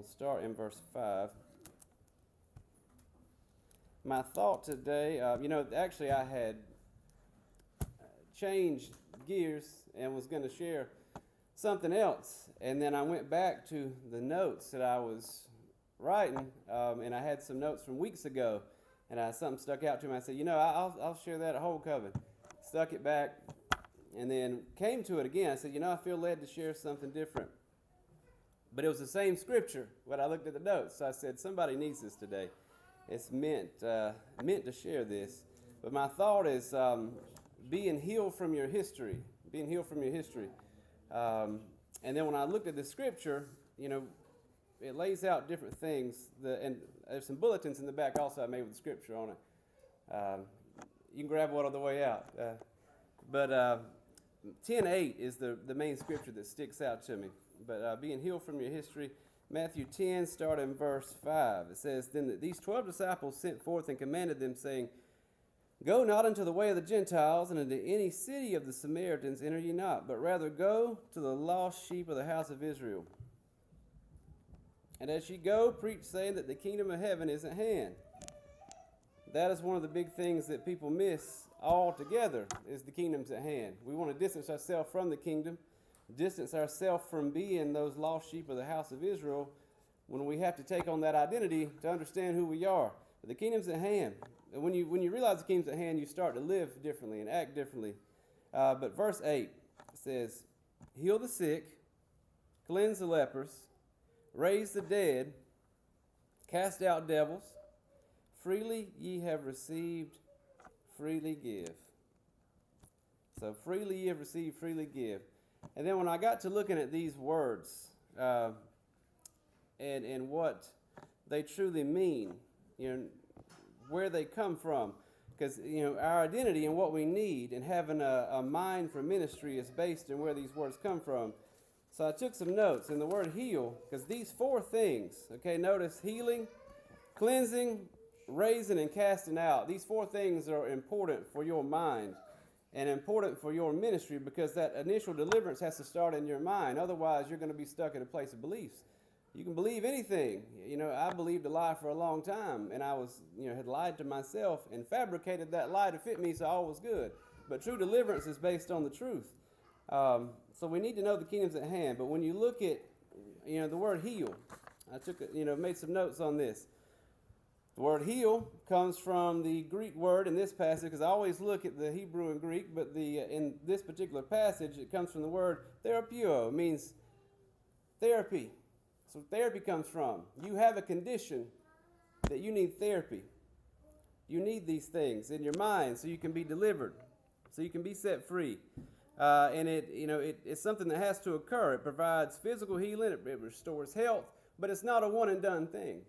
We'll start in verse 5. My thought today, actually I had changed gears and was going to share something else. And then I went back to the notes that I was writing, and I had some notes from weeks ago, and something stuck out to me. I said, I'll share that at whole coven. Stuck it back, and then came to it again. I said, I feel led to share something different. But it was the same scripture when I looked at the notes. So I said, somebody needs this today. It's meant to share this. But my thought is being healed from your history. Being healed from your history. And then when I looked at the scripture, it lays out different things. And there's some bulletins in the back also I made with the scripture on it. You can grab one on the way out. But 10:8 is the main scripture that sticks out to me. But being healed from your history, Matthew 10, starting in verse 5. It says, Then these 12 disciples sent forth and commanded them, saying, Go not into the way of the Gentiles, and into any city of the Samaritans enter ye not, but rather go to the lost sheep of the house of Israel. And as ye go, preach, saying that the kingdom of heaven is at hand. That is one of the big things that people miss altogether, is the kingdom's at hand. We want to distance ourselves from the kingdom, distance ourselves from being those lost sheep of the house of Israel, when we have to take on that identity to understand who we are. But the kingdom's at hand. And when you realize the kingdom's at hand, you start to live differently and act differently. But verse 8 says, Heal the sick, cleanse the lepers, raise the dead, cast out devils. Freely ye have received, freely give. So freely ye have received, freely give. And then when I got to looking at these words and what they truly mean, where they come from, because our identity and what we need and having a mind for ministry is based on where these words come from. So I took some notes, and the word heal, because these four things, okay, notice healing, cleansing, raising, and casting out. These four things are important for your mind and important for your ministry, because that initial deliverance has to start in your mind. Otherwise, you're going to be stuck in a place of beliefs. You can believe anything. I believed a lie for a long time, and I was, had lied to myself and fabricated that lie to fit me so all was good. But true deliverance is based on the truth. So we need to know the kingdom's at hand. But when you look at, the word heal, I took, made some notes on this. The word heal comes from the Greek word in this passage, because I always look at the Hebrew and Greek, but in this particular passage, it comes from the word therapeuo. It means therapy. So therapy comes from. You have a condition that you need therapy. You need these things in your mind so you can be delivered, so you can be set free. And it's something that has to occur. It provides physical healing. It restores health, but it's not a one and done thing.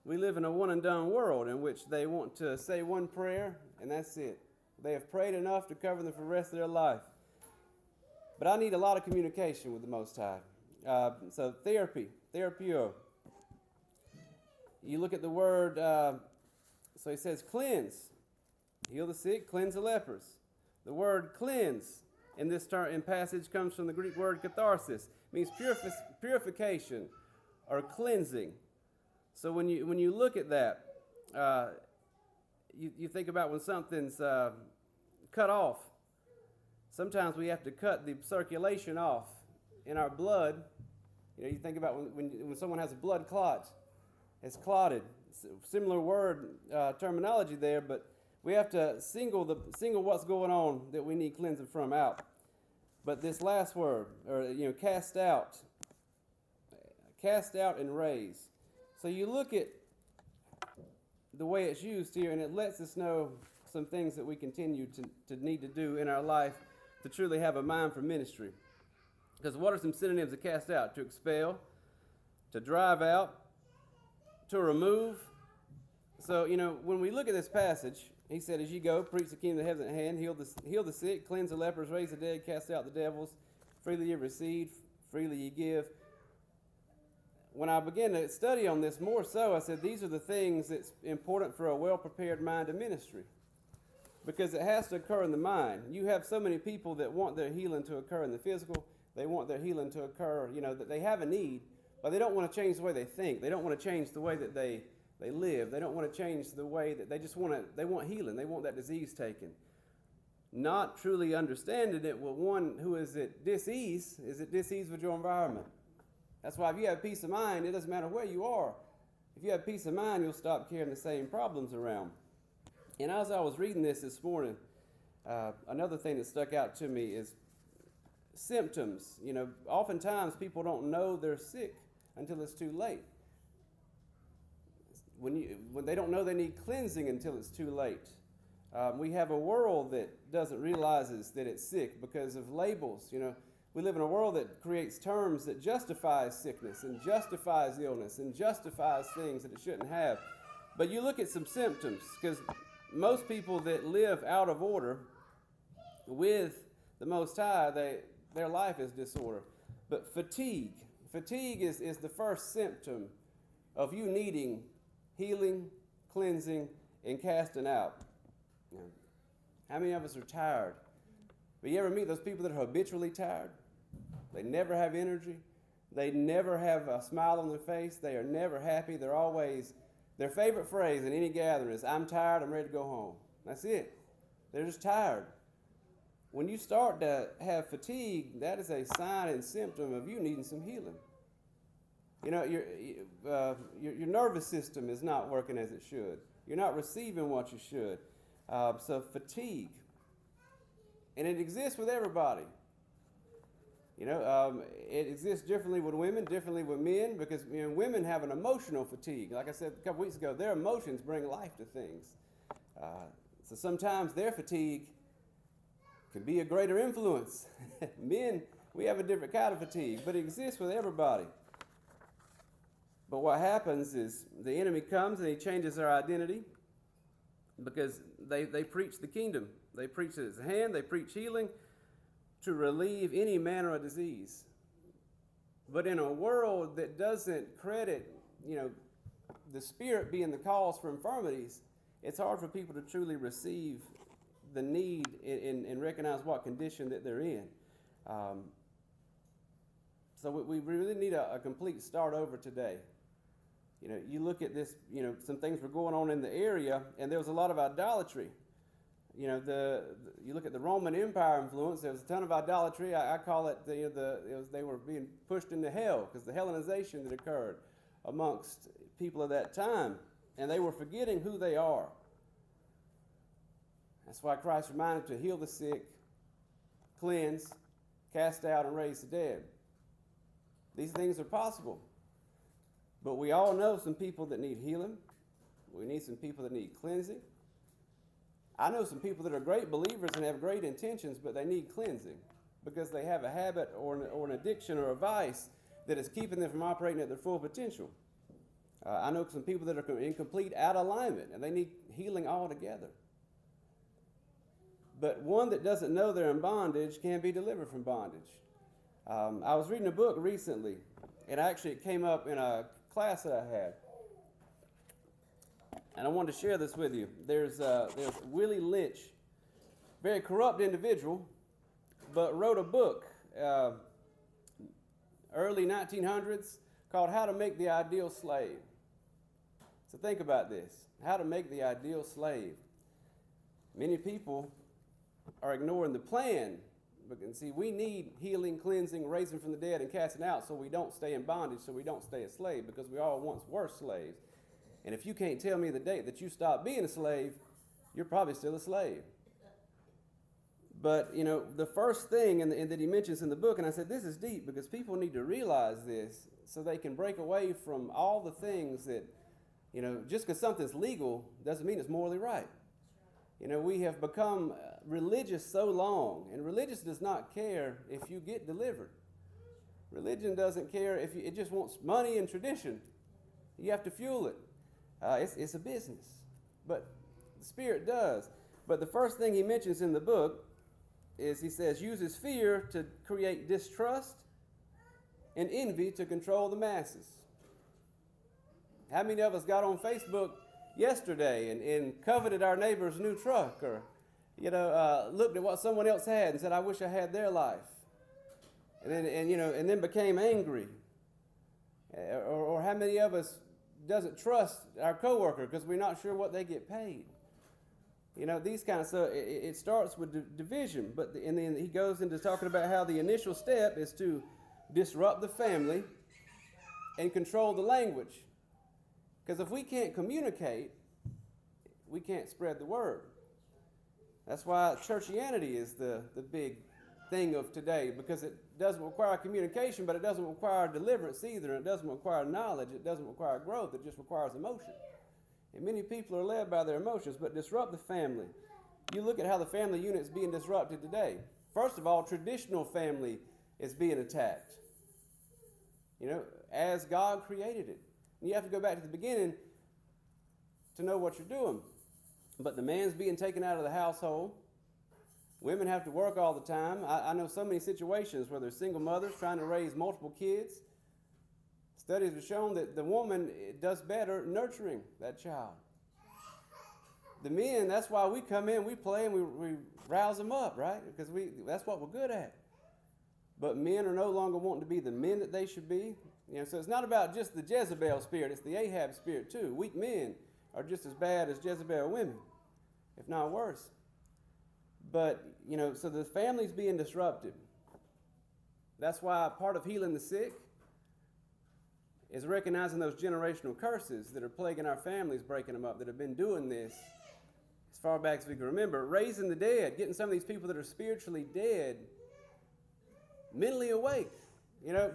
We live in a one-and-done world in which they want to say one prayer, and that's it. They have prayed enough to cover them for the rest of their life. But I need a lot of communication with the Most High. So therapy, therapeuo. You look at the word, so he says cleanse. Heal the sick, cleanse the lepers. The word cleanse in this passage comes from the Greek word catharsis. It means purification or cleansing. So when you look at that, you think about when something's cut off. Sometimes we have to cut the circulation off in our blood. You think about when someone has a blood clot, it's clotted. Similar word terminology there, but we have to single what's going on that we need cleansing from out. But this last word, or cast out and raise. So you look at the way it's used here, and it lets us know some things that we continue to need to do in our life to truly have a mind for ministry. Because what are some synonyms of cast out? To expel, to drive out, to remove. So, when we look at this passage, he said, as you go, preach the kingdom of heaven at hand, heal the sick, cleanse the lepers, raise the dead, cast out the devils, freely you receive, freely you give. When I began to study on this more so, I said these are the things that's important for a well-prepared mind of ministry, because it has to occur in the mind. You have so many people that want their healing to occur in the physical. They want their healing to occur, that they have a need, but they don't want to change the way they think. They don't want to change the way that they live. They don't want to change the way that they want healing. They want that disease taken. Not truly understanding it, well, one who is at dis-ease with your environment. That's why if you have peace of mind, it doesn't matter where you are. If you have peace of mind, you'll stop carrying the same problems around. And as I was reading this morning, another thing that stuck out to me is symptoms. Oftentimes people don't know they're sick until it's too late. When they don't know they need cleansing until it's too late. We have a world that doesn't realizes that it's sick because of labels. We live in a world that creates terms that justifies sickness and justifies illness and justifies things that it shouldn't have. But you look at some symptoms, because most people that live out of order with the Most High, their life is disorder. But fatigue is the first symptom of you needing healing, cleansing, and casting out. How many of us are tired? But you ever meet those people that are habitually tired? They never have energy. They never have a smile on their face. They are never happy. Their favorite phrase in any gathering is, "I'm tired, I'm ready to go home." That's it. They're just tired. When you start to have fatigue, that is a sign and symptom of you needing some healing. Your nervous system is not working as it should. You're not receiving what you should. So fatigue. And it exists with everybody. It exists differently with women, differently with men, because women have an emotional fatigue. Like I said a couple weeks ago, their emotions bring life to things. So sometimes their fatigue can be a greater influence. Men, we have a different kind of fatigue, but it exists with everybody. But what happens is the enemy comes and he changes our identity because they preach the kingdom. They preach his hand, they preach healing to relieve any manner of disease. But in a world that doesn't credit, the Spirit being the cause for infirmities, it's hard for people to truly receive the need and recognize what condition that they're in. So we really need a complete start over today. You look at this, some things were going on in the area, and there was a lot of idolatry. You look at the Roman Empire influence. There was a ton of idolatry. I call it they were being pushed into hell because the Hellenization that occurred amongst people of that time, and they were forgetting who they are. That's why Christ reminded them to heal the sick, cleanse, cast out, and raise the dead. These things are possible, but we all know some people that need healing. We need some people that need cleansing. I know some people that are great believers and have great intentions, but they need cleansing because they have a habit or an addiction or a vice that is keeping them from operating at their full potential. I know some people that are in complete out of alignment, and they need healing altogether. But one that doesn't know they're in bondage can be delivered from bondage. I was reading a book recently, and actually it came up in a class that I had. And I wanted to share this with you. There's Willie Lynch, very corrupt individual, but wrote a book, early 1900s, called How to Make the Ideal Slave. So think about this, how to make the ideal slave. Many people are ignoring the plan. See, we need healing, cleansing, raising from the dead, and casting out so we don't stay in bondage, so we don't stay a slave, because we all once were slaves. And if you can't tell me the date that you stopped being a slave, you're probably still a slave. But, the first thing that he mentions in the book, and I said, this is deep because people need to realize this so they can break away from all the things that, just because something's legal doesn't mean it's morally right. We have become religious so long, and religious does not care if you get delivered. Religion doesn't care if it just wants money and tradition. You have to fuel it. It's a business, but the Spirit does. But the first thing he mentions in the book is he says, uses fear to create distrust and envy to control the masses. How many of us got on Facebook yesterday and coveted our neighbor's new truck, or looked at what someone else had and said, I wish I had their life, and then became angry, Or how many of us doesn't trust our coworker because we're not sure what they get paid? You know, these kind of stuff. It starts with division, and then he goes into talking about how the initial step is to disrupt the family and control the language. Because if we can't communicate, we can't spread the word. That's why churchianity is the big thing of today, because it doesn't require communication, but it doesn't require deliverance either. And it doesn't require knowledge. It doesn't require growth. It just requires emotion. And many people are led by their emotions, but disrupt the family. You look at how the family unit is being disrupted today. First of all, traditional family is being attacked. You know, as God created it. And you have to go back to the beginning to know what you're doing. But the man's being taken out of the household. Women have to work all the time. I know so many situations where there's single mothers trying to raise multiple kids. Studies have shown that the woman does better nurturing that child. The men, that's why we come in, we play, and we rouse them up, right? Because that's what we're good at. But men are no longer wanting to be the men that they should be. You know, so it's not about just the Jezebel spirit, it's the Ahab spirit too. Weak men are just as bad as Jezebel women, if not worse. But, you know, so the family's being disrupted. That's why part of healing the sick is recognizing those generational curses that are plaguing our families, breaking them up, that have been doing this as far back as we can remember. Raising the dead, getting some of these people that are spiritually dead mentally awake, you know,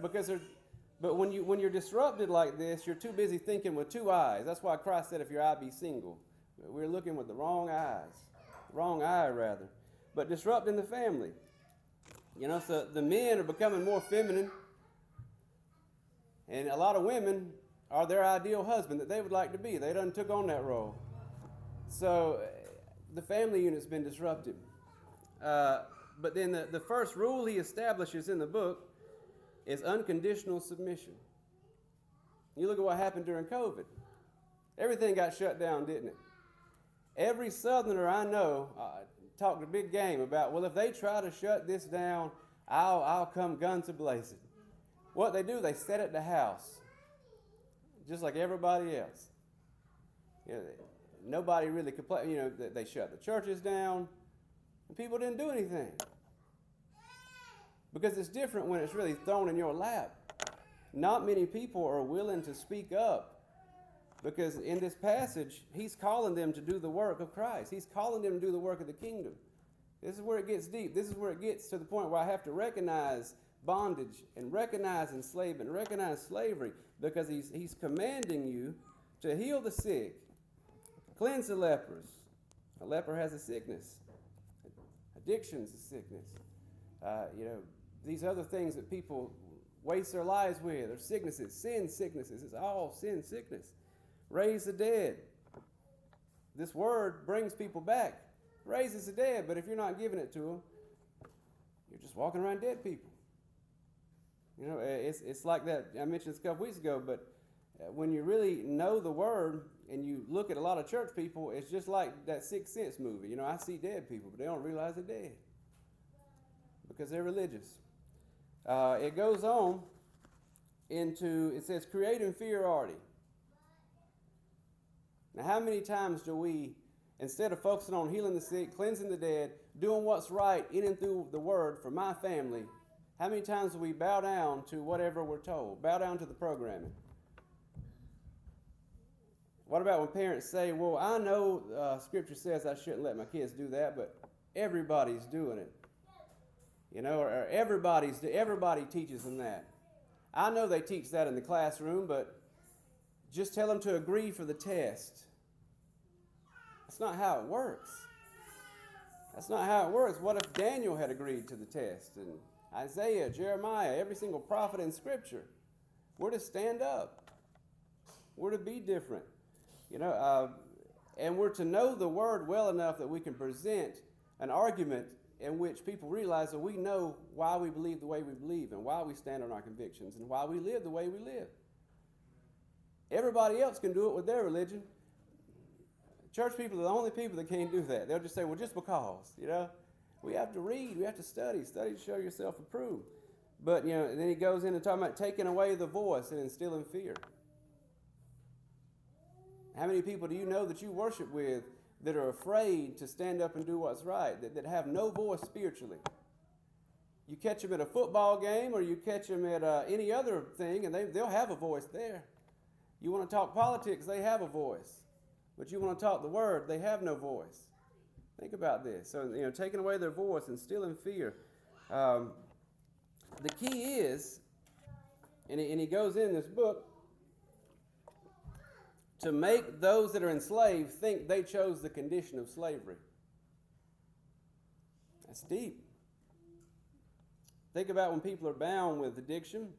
but when you're disrupted like this, you're too busy thinking with two eyes. That's why Christ said, if your eye be single. We're looking with the wrong eye rather. But disrupting the family. You know, so the men are becoming more feminine. And a lot of women are their ideal husband that they would like to be. They done took on that role. So the family unit's been disrupted. But then the first rule he establishes in the book is unconditional submission. You look at what happened during COVID. Everything got shut down, didn't it? Every Southerner I know talked a big game about, well, if they try to shut this down, I'll come guns a-blazing. What they do, they sit at the house, just like everybody else. You know, nobody really complained. You know, they shut the churches down, and people didn't do anything. Because it's different when it's really thrown in your lap. Not many people are willing to speak up, because in this passage, he's calling them to do the work of Christ. He's calling them to do the work of the kingdom. This is where it gets deep. This is where it gets to the point where I have to recognize bondage and recognize enslavement and recognize slavery, because he's commanding you to heal the sick, cleanse the lepers. A leper has a sickness. Addiction's a sickness. You know, these other things that people waste their lives with are sicknesses, sin sicknesses. It's all sin sickness. Raise the dead. This word brings people back. Raises the dead, but if you're not giving it to them, you're just walking around dead people. You know, it's like that. I mentioned this a couple weeks ago, but when you really know the word and you look at a lot of church people, it's just like that Sixth Sense movie. You know, I see dead people, but they don't realize they're dead because they're religious. It goes on into, it says, create inferiority. Now, how many times do we, instead of focusing on healing the sick, cleansing the dead, doing what's right in and through the word for my family, how many times do we bow down to whatever we're told? Bow down to the programming. What about when parents say, well, I know Scripture says I shouldn't let my kids do that, but everybody's doing it. You know, or everybody teaches them that. I know they teach that in the classroom, but just tell them to agree for the test. That's not how it works. That's not how it works. What if Daniel had agreed to the test? And Isaiah, Jeremiah, every single prophet in Scripture. We're to stand up. We're to be different. You know, and we're to know the Word well enough that we can present an argument in which people realize that we know why we believe the way we believe and why we stand on our convictions and why we live the way we live. Everybody else can do it with their religion. Church people are the only people that can't do that. They'll just say, well, just because, you know. We have to read. We have to study. Study to show yourself approved. But, then he goes into talking about taking away the voice and instilling fear. How many people do you know that you worship with that are afraid to stand up and do what's right, that have no voice spiritually? You catch them at a football game or you catch them at any other thing, and they'll have a voice there. You want to talk politics, they have a voice. But you want to talk the word, they have no voice. Think about this. So, taking away their voice, instilling fear. The key is, and he goes in this book, to make those that are enslaved think they chose the condition of slavery. That's deep. Think about when people are bound with addiction,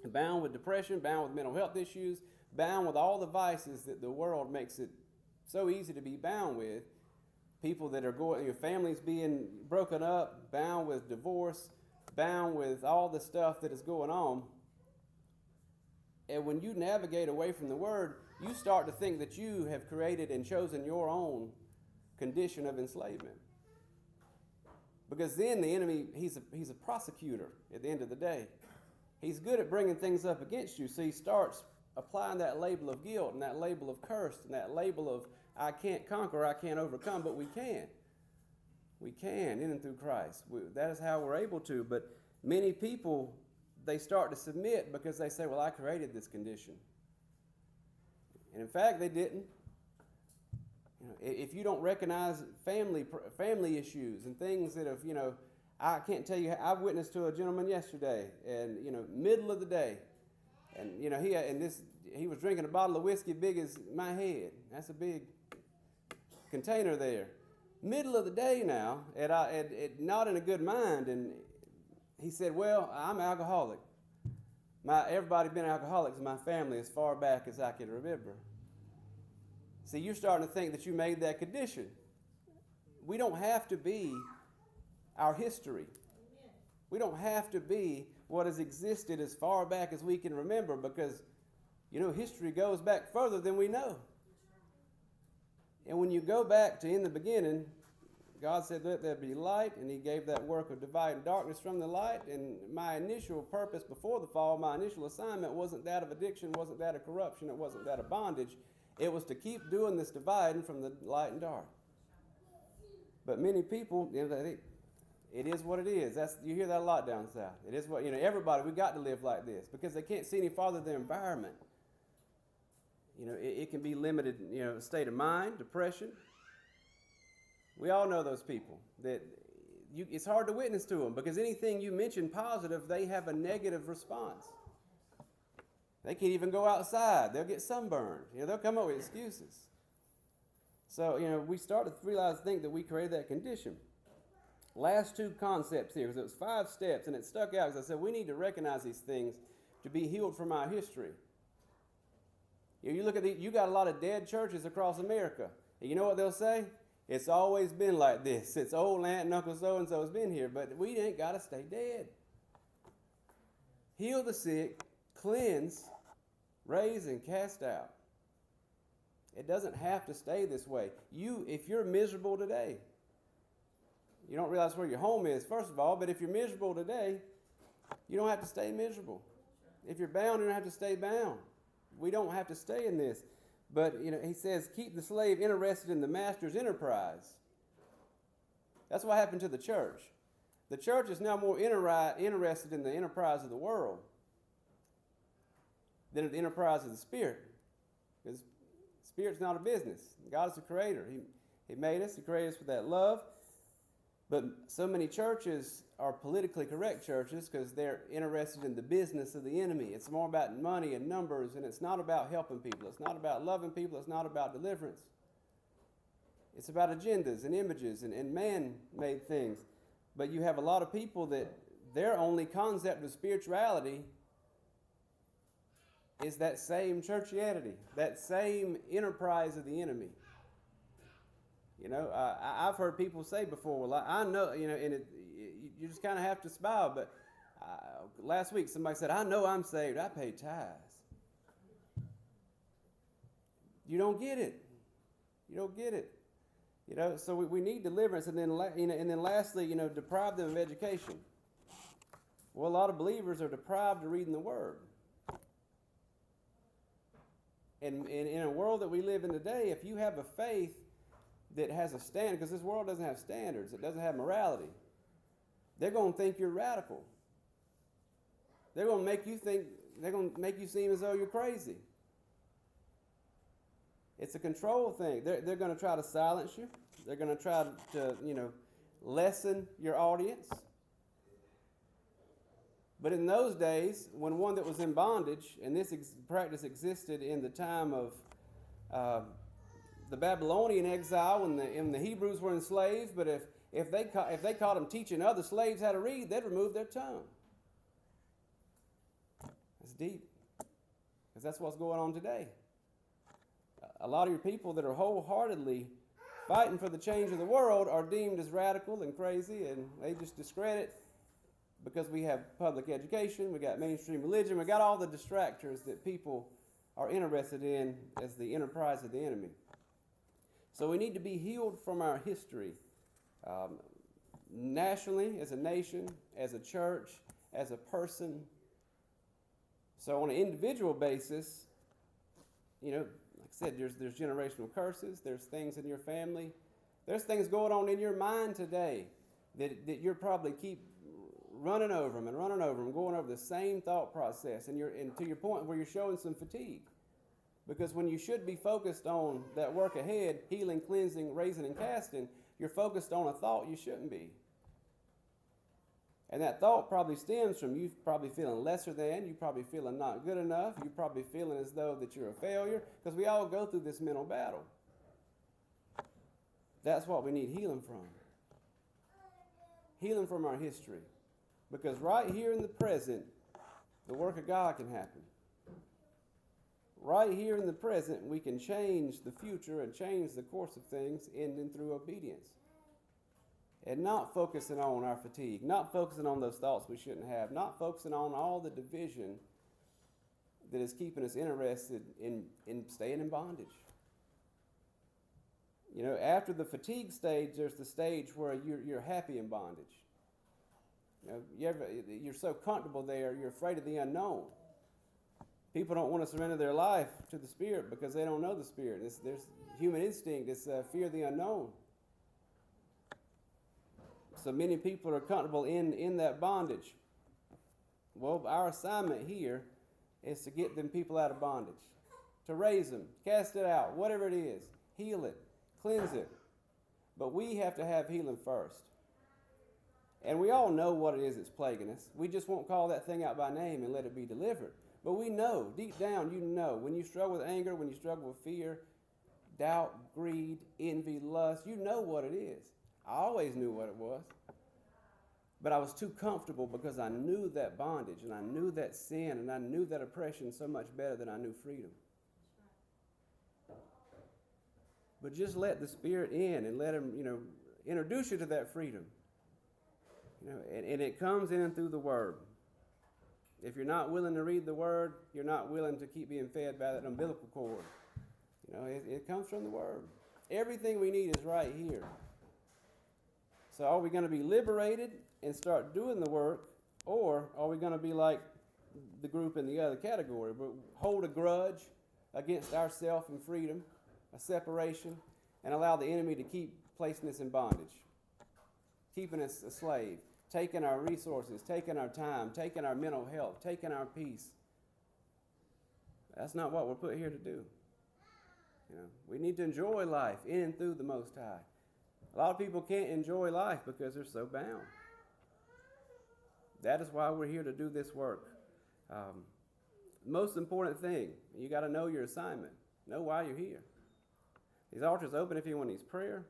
bound with depression, bound with mental health issues, bound with all the vices that the world makes it so easy to be bound with. People that are going, families being broken up, bound with divorce, bound with all the stuff that is going on. And when you navigate away from the Word, you start to think that you have created and chosen your own condition of enslavement. Because then the enemy, he's a prosecutor at the end of the day. He's good at bringing things up against you, so he starts applying that label of guilt and that label of curse and that label of I can't conquer, I can't overcome, but we can. We can in and through Christ. That is how we're able to. But many people, they start to submit because they say, well, I created this condition. And in fact, they didn't. If you don't recognize family issues and things that have, I can't tell you, I witnessed to a gentleman yesterday, and, middle of the day, and, he was drinking a bottle of whiskey big as my head. That's a big container there. Middle of the day now, not in a good mind, and he said, well, I'm alcoholic. Everybody been alcoholics in my family as far back as I can remember. See, you're starting to think that you made that condition. We don't have to be our history. We don't have to be what has existed as far back as we can remember, because, history goes back further than we know. And when you go back to in the beginning, God said, let there be light, and he gave that work of dividing darkness from the light. And my initial purpose before the fall, my initial assignment wasn't that of addiction, wasn't that of corruption, it wasn't that of bondage. It was to keep doing this dividing from the light and dark. But many people, it is what it is. You hear that a lot down south. It is what, everybody, we got to live like this because they can't see any farther than their environment. It can be limited, state of mind, depression. We all know those people that it's hard to witness to them because anything you mention positive, they have a negative response. They can't even go outside. They'll get sunburned. They'll come up with excuses. So, we started to realize, think that we created that condition. Last two concepts here, because it was 5 steps, and it stuck out because I said we need to recognize these things to be healed from our history. You look at you got a lot of dead churches across America. And you know what they'll say? It's always been like this. It's old aunt and uncle so-and-so has been here, but we ain't got to stay dead. Heal the sick, cleanse, raise, and cast out. It doesn't have to stay this way. If you're miserable today, you don't realize where your home is, first of all, but if you're miserable today, you don't have to stay miserable. If you're bound, you don't have to stay bound. We don't have to stay in this. But, he says, keep the slave interested in the master's enterprise. That's what happened to the church. The church is now more interested in the enterprise of the world than in the enterprise of the Spirit. Because Spirit's not a business. God is the creator. He made us. He created us with that love. But so many churches are politically correct churches because they're interested in the business of the enemy. It's more about money and numbers, and it's not about helping people. It's not about loving people. It's not about deliverance. It's about agendas and images and man-made things. But you have a lot of people that their only concept of spirituality is that same churchianity, that same enterprise of the enemy. I've heard people say before, well, I know, and you just kind of have to smile, but last week somebody said, I know I'm saved, I pay tithes. You don't get it. You don't get it. So we need deliverance, and then lastly, deprive them of education. Well, a lot of believers are deprived of reading the Word. And in a world that we live in today, if you have a faith that has a standard, because this world doesn't have standards, it doesn't have morality, they're going to think you're radical. They're going to make you think, they're going to make you seem as though you're crazy. It's a control thing. They're going to try to silence you. They're going to try to, lessen your audience. But in those days, when one that was in bondage, and this practice existed in the time of the Babylonian exile, when the Hebrews were enslaved, but if they caught them teaching other slaves how to read, they'd remove their tongue. That's deep, because that's what's going on today. A lot of your people that are wholeheartedly fighting for the change of the world are deemed as radical and crazy, and they just discredit, because we have public education, we got mainstream religion, we got all the distractors that people are interested in as the enterprise of the enemy. So we need to be healed from our history, nationally, as a nation, as a church, as a person. So on an individual basis, like I said, there's generational curses, there's things in your family, there's things going on in your mind today that you're probably keep running over them, going over the same thought process, and to your point where you're showing some fatigue. Because when you should be focused on that work ahead, healing, cleansing, raising, and casting, you're focused on a thought you shouldn't be. And that thought probably stems from you probably feeling lesser than, you probably feeling not good enough, you probably feeling as though that you're a failure, because we all go through this mental battle. That's what we need healing from. Healing from our history. Because right here in the present, the work of God can happen. Right here in the present, we can change the future and change the course of things ending through obedience. And not focusing on our fatigue, not focusing on those thoughts we shouldn't have, not focusing on all the division that is keeping us interested in staying in bondage. After the fatigue stage, there's the stage where you're happy in bondage. You're so comfortable there, you're afraid of the unknown. People don't want to surrender their life to the Spirit because they don't know the Spirit. There's human instinct, it's fear of the unknown. So many people are comfortable in that bondage. Well, our assignment here is to get them people out of bondage, to raise them, cast it out, whatever it is, heal it, cleanse it. But we have to have healing first. And we all know what it is that's plaguing us. We just won't call that thing out by name and let it be delivered. But we know, deep down, when you struggle with anger, when you struggle with fear, doubt, greed, envy, lust, you know what it is. I always knew what it was. But I was too comfortable because I knew that bondage, and I knew that sin, and I knew that oppression so much better than I knew freedom. But just let the Spirit in and let Him, introduce you to that freedom. And it comes in and through the Word. If you're not willing to read the Word, you're not willing to keep being fed by that umbilical cord. It comes from the Word. Everything we need is right here. So are we going to be liberated and start doing the work, or are we going to be like the group in the other category, but hold a grudge against ourself and freedom, a separation, and allow the enemy to keep placing us in bondage, keeping us a slave, taking our resources, taking our time, taking our mental health, taking our peace? That's not what we're put here to do. We need to enjoy life in and through the Most High. A lot of people can't enjoy life because they're so bound. That is why we're here to do this work. Most important thing, you got to know your assignment. Know why you're here. These altars open if anyone needs prayer,